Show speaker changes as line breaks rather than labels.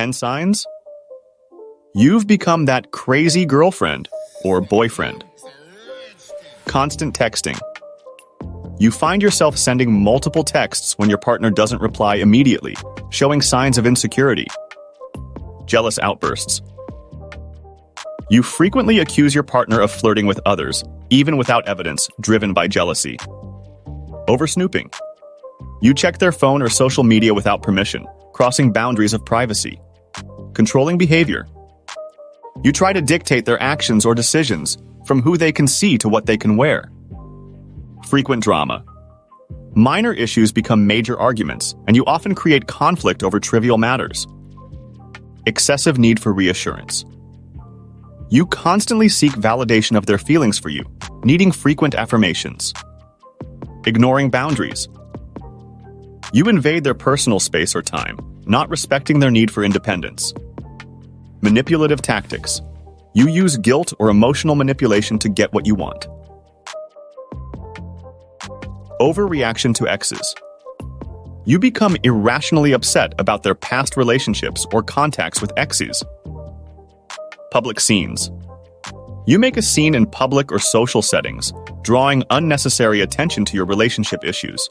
10 signs? You've become that crazy girlfriend or boyfriend. Constant texting. You find yourself sending multiple texts when your partner doesn't reply immediately, showing signs of insecurity. Jealous outbursts. You frequently accuse your partner of flirting with others, even without evidence, driven by jealousy. Over-snooping. You check their phone or social media without permission, crossing boundaries of privacy. Controlling behavior. You try to dictate their actions or decisions, from who they can see to what they can wear. Frequent drama. Minor issues become major arguments, and you often create conflict over trivial matters. Excessive need for reassurance. You constantly seek validation of their feelings for you, needing frequent affirmations. Ignoring boundaries. You invade their personal space or time, not respecting their need for independence. Manipulative tactics. You use guilt or emotional manipulation to get what you want. Overreaction to exes. You become irrationally upset about their past relationships or contacts with exes. Public scenes. You make a scene in public or social settings, drawing unnecessary attention to your relationship issues.